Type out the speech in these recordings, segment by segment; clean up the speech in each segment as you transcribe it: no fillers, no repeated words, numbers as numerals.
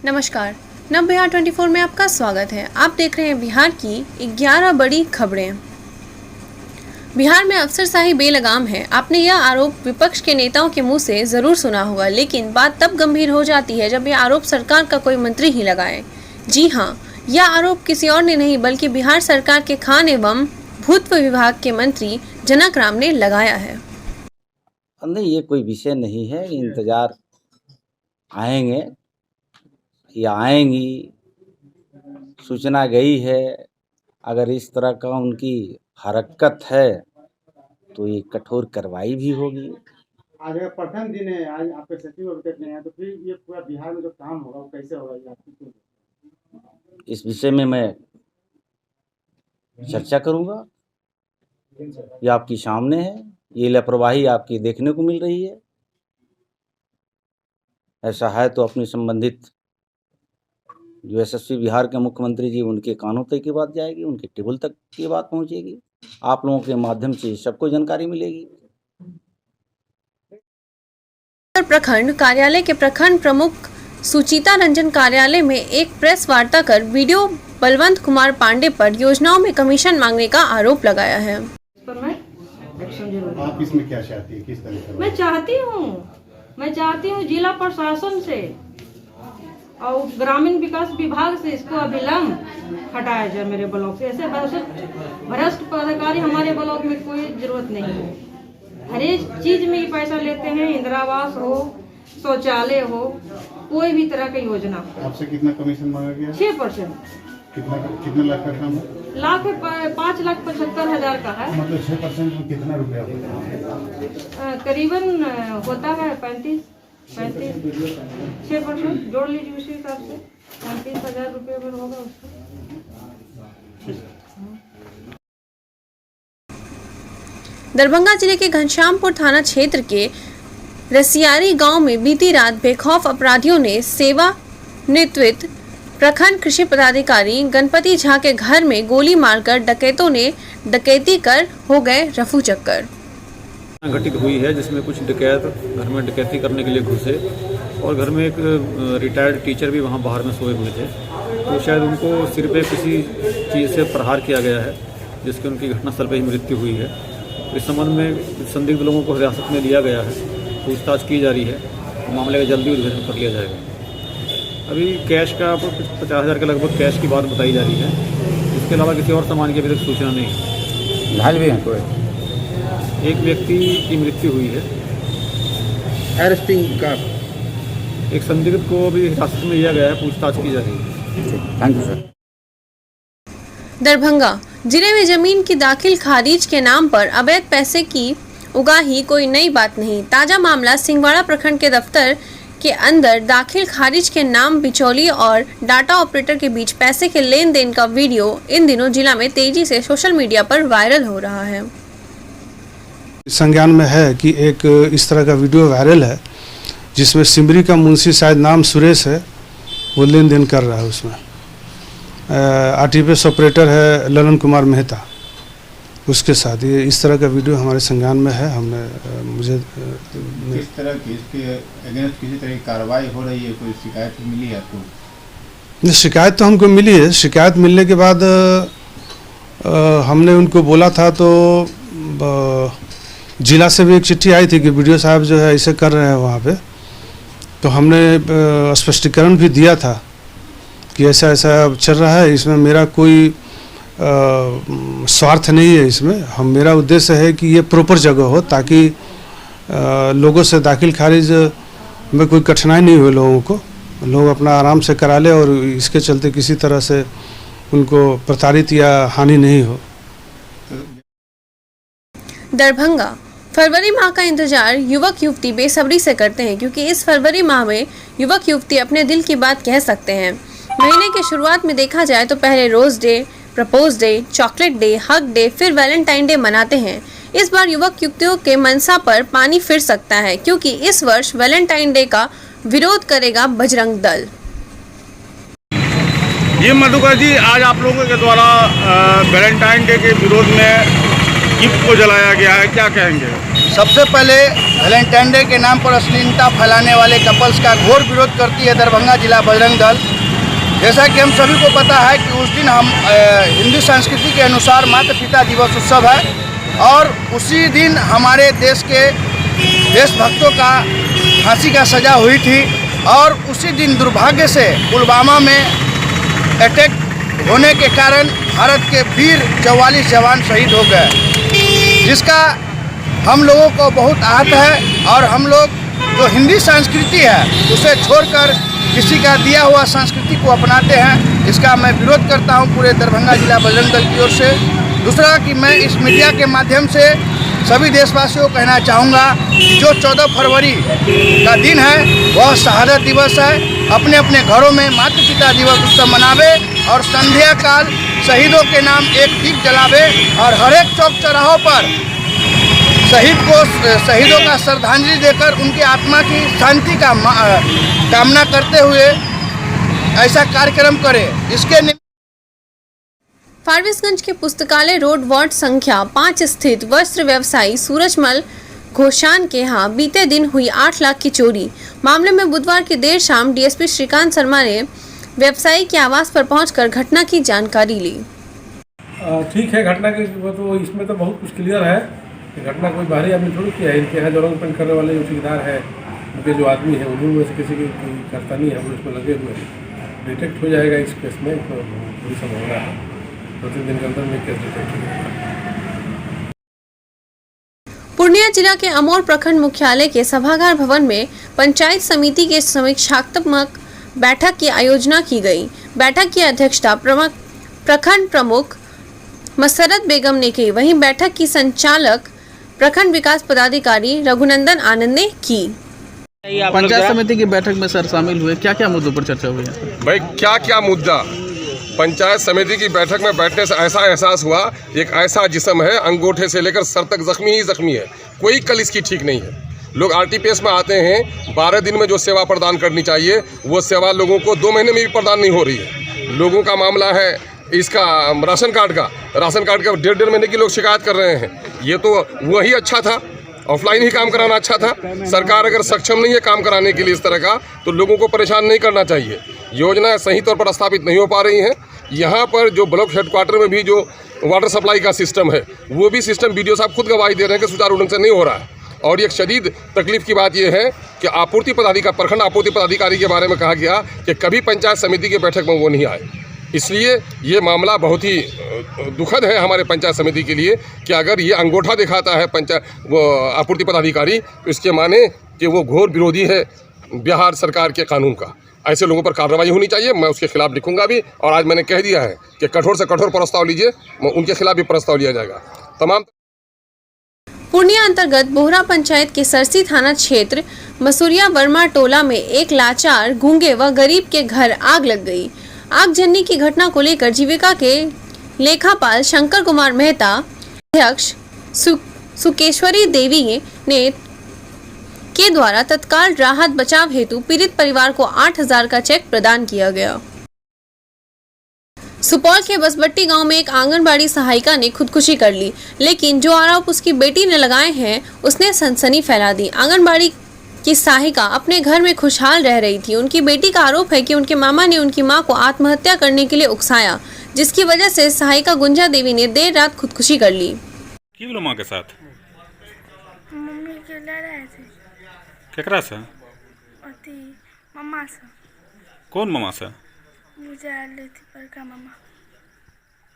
नमस्कार, नव बिहार 24 में आपका स्वागत है। आप देख रहे हैं बिहार की 11 बड़ी खबरें। बिहार में अफसरशाही बेलगाम है। आपने यह आरोप विपक्ष के नेताओं के मुंह से जरूर सुना होगा, लेकिन बात तब गंभीर हो जाती है जब यह आरोप सरकार का कोई मंत्री ही लगाए। जी हाँ, यह आरोप किसी और ने नहीं बल्कि बिहार सरकार के खान एवं भूतत्व विभाग के मंत्री जनक राम ने लगाया है। नहीं, ये कोई विषय नहीं है। इंतजार आएंगे या आएंगी, सूचना गई है। अगर इस तरह का उनकी हरकत है तो ये कठोर कार्रवाई भी होगी। आज प्रथम दिन है, आज आपके सचिव अभी तक नहीं आए, तो फिर ये पूरा बिहार में जो काम होगा वो कैसे होगा, ये आपकी इस विषय में मैं चर्चा करूंगा। ये आपकी सामने है, ये लापरवाही आपकी देखने को मिल रही है। ऐसा है तो अपनी संबंधित जो यशस्वी बिहार के मुख्यमंत्री जी, उनके कानों तक की बात जाएगी, उनके टेबल तक की बात पहुंचेगी। आप लोगों के माध्यम से सबको जानकारी मिलेगी। प्रखंड कार्यालय के प्रखंड प्रमुख सुचिता रंजन कार्यालय में एक प्रेस वार्ता कर वीडियो बलवंत कुमार पांडे पर योजनाओं में कमीशन मांगने का आरोप लगाया है। आप इसमें क्या चाहती है, किस तरह से? मैं चाहती हूँ जिला प्रशासन से और ग्रामीण विकास विभाग से इसको अभिलंब हटाया जाए मेरे ब्लॉक से। ऐसे भ्रष्ट पदाधिकारी हमारे ब्लॉक में कोई जरूरत नहीं है। हर एक चीज में पैसा लेते हैं, इंदिरा आवास हो, शौचालय हो, कोई भी तरह की योजना। आपसे कितना कमीशन मांगा गया? 6%। कितना लाख का काम है? लाख 5,75,000 का है। मतलब 6% में कितना रुपया होता है? करीबन होता है 35। 6% जोड़ लीजिए, उसी हिसाब से 35,000 रुपये में होगा उसका। दरभंगा जिले के घनश्यामपुर थाना क्षेत्र के रसियारी गांव में बीती रात बेखौफ अपराधियों ने सेवानिवृत्त प्रखंड कृषि पदाधिकारी गणपति झा के घर में गोली मारकर डकैतों ने डकैती कर हो गए रफू चक्कर। घटित हुई है जिसमें कुछ डकैत घर में डकैती करने के लिए घुसे और घर में एक रिटायर्ड टीचर भी वहां बाहर में सोए हुए थे। तो शायद उनको सिर पे किसी चीज़ से प्रहार किया गया है, जिसके उनकी घटनास्थल पर ही मृत्यु हुई है। इस संबंध में संदिग्ध लोगों को हिरासत में लिया गया है, पूछताछ की जा रही है। मामले का जल्दी उद्भेदन कर लिया जाएगा। अभी कैश का 50,000 के लगभग कैश की बात बताई जा रही है। इसके अलावा किसी और सामान की अभी तक सूचना नहीं है। घायल भी हैं कोई? एक व्यक्ति की मृत्यु हुई है। अरेस्टिंग का एक संदिग्ध को अभी हिरासत में लिया गया है, पूछताछ की जा रही है। Thank you sir. दरभंगा जिले में जमीन की दाखिल खारिज के नाम पर अवैध पैसे की उगाही कोई नई बात नहीं। ताजा मामला सिंहवाड़ा प्रखंड के दफ्तर के अंदर दाखिल खारिज के नाम बिचौली और डाटा ऑपरेटर के बीच पैसे के लेन देन का वीडियो इन दिनों जिला में तेजी से सोशल मीडिया पर वायरल हो रहा है। संज्ञान में है कि एक इस तरह का वीडियो वायरल है जिसमें सिमरी का मुंशी, शायद नाम सुरेश है, वो लेन देन कर रहा है। उसमें आरटीपीएस ऑपरेटर है ललन कुमार मेहता, उसके साथ ये इस तरह का वीडियो हमारे संज्ञान में है। हमने मुझे किस तरह की इसके अगेंस्ट किसी तरह की कार्रवाई हो रही है? कोई शिकायत मिली है आपको? शिकायत तो हमको मिली है। शिकायत मिलने के बाद हमने उनको बोला था, तो जिला से भी एक चिट्ठी आई थी कि वीडियो साहब जो है ऐसे कर रहे हैं वहाँ पे। तो हमने स्पष्टीकरण भी दिया था कि ऐसा ऐसा चल रहा है, इसमें मेरा कोई स्वार्थ नहीं है। इसमें मेरा उद्देश्य है कि ये प्रॉपर जगह हो, ताकि लोगों से दाखिल खारिज में कोई कठिनाई नहीं हो, लोगों को लोग अपना आराम से करा ले और इसके चलते किसी तरह से उनको प्रताड़ित या हानि नहीं हो। दरभंगा फरवरी माह का इंतजार युवक युवती बेसब्री से करते हैं, क्योंकि इस फरवरी माह में युवक युवती अपने दिल की बात कह सकते हैं। महीने के शुरुआत में देखा जाए तो पहले Rose Day, Propose Day, Chocolate Day, Hug Day, फिर वैलेंटाइन डे मनाते हैं। इस बार युवक युवतियों के मनसा पर पानी फिर सकता है, क्योंकि इस वर्ष वैलेंटाइन डे का विरोध करेगा बजरंग दल। ये मधुकर जी, आज आप लोगों के द्वारा वैलेंटाइन डे के विरोध में गिफ्ट को जलाया गया है, क्या कहेंगे? सबसे पहले वैलेंटाइन डे के नाम पर अश्लीलता फैलाने वाले कपल्स का घोर विरोध करती है दरभंगा जिला बजरंग दल। जैसा कि हम सभी को पता है कि उस दिन हम हिंदू संस्कृति के अनुसार माता पिता दिवस उत्सव है और उसी दिन हमारे देश के देशभक्तों का फांसी का सज़ा हुई थी और उसी दिन दुर्भाग्य से पुलवामा में अटैक होने के कारण भारत के वीर 44 जवान शहीद हो गए, जिसका हम लोगों को बहुत आहत है। और हम लोग जो हिंदी संस्कृति है उसे छोड़कर किसी का दिया हुआ संस्कृति को अपनाते हैं, इसका मैं विरोध करता हूं पूरे दरभंगा जिला बजरंग दल की ओर से। दूसरा कि मैं इस मीडिया के माध्यम से सभी देशवासियों को कहना चाहूँगा कि जो 14 फरवरी का दिन है वह शहादत दिवस है। अपने अपने घरों में माता पिता दिवस उत्सव मनावे और संध्या काल शहीदों के नाम एक दीप जलावे और हर एक चौक चौराहों पर शहीदों का श्रद्धांजलि देकर उनकी आत्मा की शांति का कामना करते हुए ऐसा कार्यक्रम करें। इसके फारबिसगंज के पुस्तकालय रोड वार्ड संख्या 5 स्थित वस्त्र व्यवसायी सूरजमल घोषान के यहाँ बीते दिन हुई 8 लाख की चोरी मामले में बुधवार की देर शाम डीएसपी श्रीकांत शर्मा ने व्यवसायी के आवास पर पहुंचकर घटना की जानकारी ली। ठीक है, घटना की तो इसमें तो बहुत कुछ क्लियर है कि घटना कोई बाहरी आदमी थोड़ी किया है। इनके यहाँ जो रंग पेंट करने वाले जो ठेकेदार है, उनके जो आदमी है उन्हीं में से किसी की करता नहीं है, वो इसमें लगे हुए हैं। डिटेक्ट हो जाएगा इस केस में, तो पूरी संभावना है 2-3 दिन के अंदर में केस डिटेक्ट हो जाएगा। पूर्णिया जिला के अमोर प्रखंड मुख्यालय के सभागार भवन में पंचायत समिति के समीक्षात्मक बैठक की आयोजना की गई। बैठक की अध्यक्षता प्रखंड प्रमुख मसरत बेगम ने की। वहीं बैठक की संचालक प्रखंड विकास पदाधिकारी रघुनंदन आनंद ने की। पंचायत समिति की बैठक में सर शामिल हुए, क्या क्या मुद्दों पर चर्चा हुई? भाई क्या क्या मुद्दा, पंचायत समिति की बैठक में बैठने से ऐसा एहसास हुआ एक ऐसा जिस्म है अंगूठे से लेकर सर तक जख्मी ही जख्मी है, कोई कल इसकी ठीक नहीं है। लोग आरटीपीएस में आते हैं, 12 दिन में जो सेवा प्रदान करनी चाहिए वो सेवा लोगों को 2 महीने में भी प्रदान नहीं हो रही है। लोगों का मामला है इसका राशन कार्ड का 1.5 महीने की लोग शिकायत कर रहे हैं। ये तो वही अच्छा था, ऑफलाइन ही काम कराना अच्छा था। सरकार अगर सक्षम नहीं है काम कराने के लिए इस तरह का, तो लोगों को परेशान नहीं करना चाहिए। योजनाएं सही तौर पर स्थापित नहीं हो पा रही हैं। यहाँ पर जो ब्लॉक हेडक्वार्टर में भी जो वाटर सप्लाई का सिस्टम है, वो भी सिस्टम बीडीओ साहब खुद गवाही दे रहे हैं कि सुचारू ढंग से नहीं हो रहा है। और एक शदीद तकलीफ की बात यह है कि प्रखंड आपूर्ति पदाधिकारी के बारे में कहा गया कि कभी पंचायत समिति की बैठक में वो नहीं आए। इसलिए ये मामला बहुत ही दुखद है हमारे पंचायत समिति के लिए कि अगर ये अंगूठा दिखाता है आपूर्ति पदाधिकारी, तो इसके माने कि वो घोर विरोधी है बिहार सरकार के कानून का। ऐसे लोगों पर कार्रवाई होनी चाहिए। मैं उसके खिलाफ लिखूंगा भी, और आज मैंने कह दिया है कि कठोर से कठोर प्रस्ताव लीजिए, उनके खिलाफ भी प्रस्ताव लिया जाएगा। तमाम पूर्णिया अंतर्गत बोहरा पंचायत के सरसी थाना क्षेत्र मसूरिया वर्मा टोला में एक लाचार गूंगे व गरीब के घर आग लग गई। आगजनी की घटना को लेकर जीविका के लेखापाल शंकर कुमार मेहता, अध्यक्ष सुकेश्वरी देवी ने के द्वारा तत्काल राहत बचाव हेतु पीड़ित परिवार को 8,000 का चेक प्रदान किया गया। सुपौल के बसबट्टी गांव में एक आंगनबाड़ी सहायिका ने खुदकुशी कर ली, लेकिन जो आरोप उसकी बेटी ने लगाए हैं उसने सनसनी फैला दी। आंगनबाड़ी की सहायिका अपने घर में खुशहाल रह रही थी। उनकी बेटी का आरोप है कि उनके मामा ने उनकी मां को आत्महत्या करने के लिए उकसाया, जिसकी वजह से सहायिका गुंजा देवी ने देर रात खुदकुशी कर ली। की बोलो मां के साथ? मम्मी के लड़ाई थे। केकरा से? अति मम्मा से। कौन मामा से? मुझे आले थी बड़का मामा।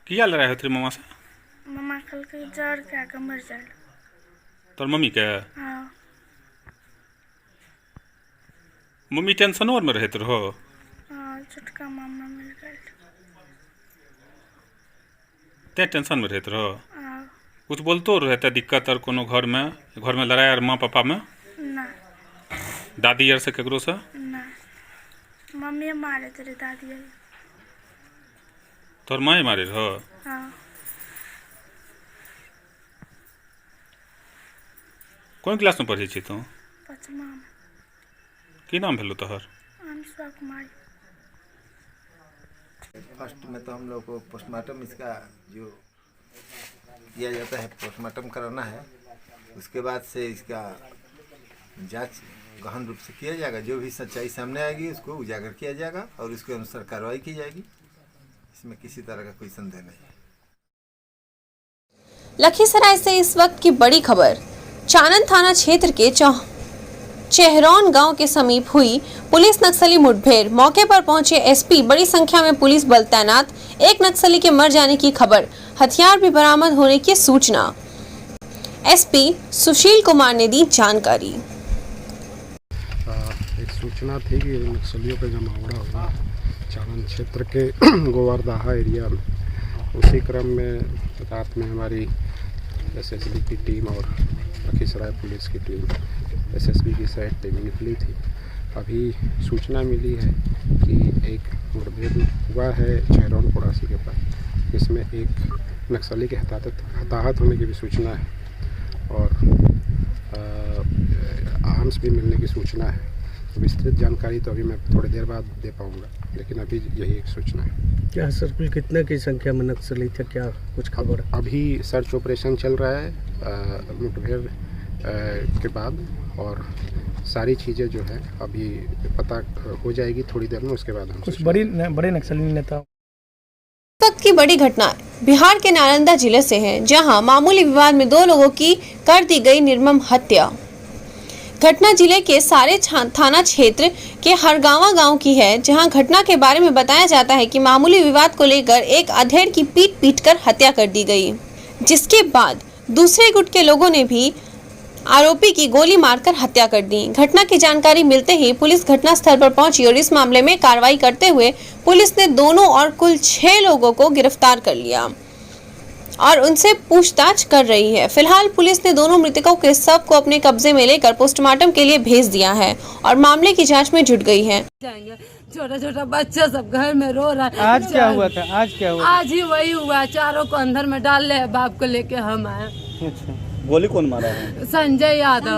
किया लड़ाई होती मामा से? मामा कल के जड़ के आके मर जाए। तोर मम्मी के? हाँ। मम्मी टेंशन और में रहते रहो? हाँ, छोटका मामा मिल गए। ते टेंशन में रहते रहो? हाँ। कुछ बोलतो रहता दिक्कत और कोनो घर में लड़ाई और माँ पापा में? ना। दादी यार से केकरो से? ना, मम्मी मारे तेरे दादी यार। तोर माँ मारे रहो? हाँ। कौन क्लास में पढ़ी छी तू? 5मा में। की नाम भेलो तोहर? अनुष्का कुमारी। फर्स्ट में तो हम लोग को पोस्टमार्टम इसका जो किया जाता है, पोस्टमार्टम कराना है। उसके बाद से इसका जांच गहन रूप से किया जाएगा। जो भी सच्चाई सामने आएगी उसको उजागर किया जाएगा और उसके अनुसार कार्रवाई की जाएगी। इसमें किसी तरह का कोई संदेह नहीं है। लखीसराय से इस वक्त की बड़ी खबर। चानन थाना क्षेत्र के चेहरौन गांव के समीप हुई पुलिस नक्सली मुठभेड़। मौके पर पहुंचे एसपी, बड़ी संख्या में पुलिस बल तैनात, एक नक्सली के मर जाने की खबर, हथियार भी बरामद होने की सूचना। एसपी सुशील कुमार ने दी जानकारी। एक सूचना थी कि नक्सलियों का जमावड़ा हुआ चानन क्षेत्र के गोवर्धाहा एरिया में। उसी क्रम में रात में हमारी एसएसबी की टीम और लखीसराय पुलिस की टीम, एसएसबी की साइड टीम निकली थी। अभी सूचना मिली है कि एक मुठभेड़ हुआ है चेहरौन पड़ासी के पास, जिसमें एक नक्सली के हताहत होने की भी सूचना है और आर्म्स भी मिलने की सूचना है। विस्तृत जानकारी तो अभी मैं थोड़ी देर बाद दे पाऊंगा, लेकिन अभी यही एक सूचना है। क्या सर कुल कितने की संख्या में नक्सली थे, क्या कुछ खबर? अभी सर्च ऑपरेशन चल रहा है मुठभेड़ के बाद, और सारी चीज़ें जो है अभी पता हो जाएगी थोड़ी देर में। उसके बाद हम कुछ बड़े नक्सली नेता। वक्त की बड़ी घटना बिहार के नालंदा जिले से है, जहां मामूली विवाद में 2 लोगों की कर दी गई निर्मम हत्या। घटना जिले के सारे थाना क्षेत्र के हरगावा गांव की है, जहां घटना के बारे में बताया जाता है कि मामूली विवाद को लेकर एक अधेड़ की पीट कर हत्या कर दी गई, जिसके बाद दूसरे गुट के लोगों ने भी आरोपी की गोली मारकर हत्या कर दी। घटना की जानकारी मिलते ही पुलिस घटनास्थल पर पहुंची और इस मामले में कार्रवाई करते हुए पुलिस ने दोनों और कुल 6 लोगों को गिरफ्तार कर लिया और उनसे पूछताछ कर रही है। फिलहाल पुलिस ने दोनों मृतकों के शव को अपने कब्जे में लेकर पोस्टमार्टम के लिए भेज दिया है और मामले की जांच में जुट गई है। छोटा छोटा बच्चा सब घर में रो रहा है। आज क्या हुआ था? आज ही वही हुआ, चारों को अंदर में डाल ले, बाप को लेके हम आए। गोली कौन मारा है? संजय यादव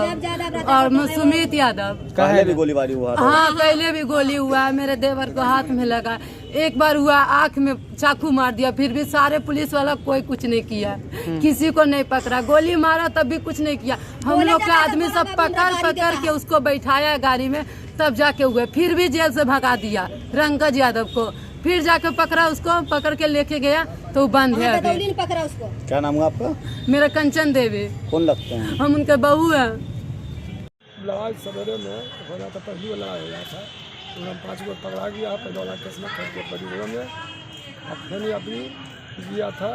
और सुमित यादव। पहले भी गोलीबारी हुआ था? हाँ, पहले भी गोली हुआ है, मेरे देवर को हाथ में लगा। एक बार हुआ आँख में चाकू मार दिया, फिर भी सारे पुलिस वाला कोई कुछ नहीं किया, किसी को नहीं पकड़ा। गोली मारा तब भी कुछ नहीं किया। हम लोग के आदमी सब पकड़ के उसको बैठाया गाड़ी में, तब जाके हुए। फिर भी जेल से भगा दिया रंगज यादव को। फिर जाके पकड़ा उसको, पकड़ के लेके गया तो बंद है अभी। पकड़ा उसको। क्या नाम है आपका? मेरा कंचन देवी। कौन लगते हैं? हम उनके बहू हैं। लड़ाई सवेरे में हो जाता, पहली वाला लड़ाई हुआ था, तो हम 5 को पकड़ा गया। पहले वाला केस में खरीद के परिवारों में अपने अभी गया था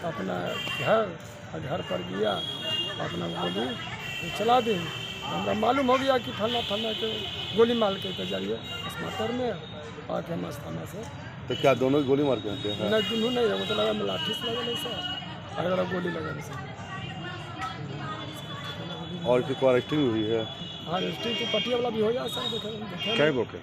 अपना घर पर गया, अपना गोली चला दी। हमें मालूम हो गया कि फलना के गोली मार के जरिए अस्मातर में आके मस्ताना से। तो क्या दोनों की गोली मार के होते हैं? नहीं, दोनों नहीं, वो तो लगा लाठी से लगा नहीं सर, अगर गोली लगा नहीं सर। और फिर अरेस्टिंग हुई है? हाँ, अरेस्टिंग तो पटिया वाला भी हो जाए सर। क्या गो के?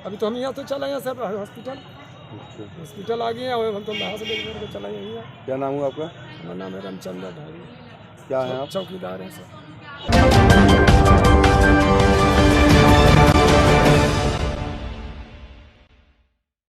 अभी तो हम यहाँ तो चले गए सर हॉस्पिटल आ गए, हम तो यहाँ से लेकर चला गए। क्या नाम हुआ आपका? मेरा नाम है रामचंद्र ढाई। क्या है आप? चौकीदार है सर।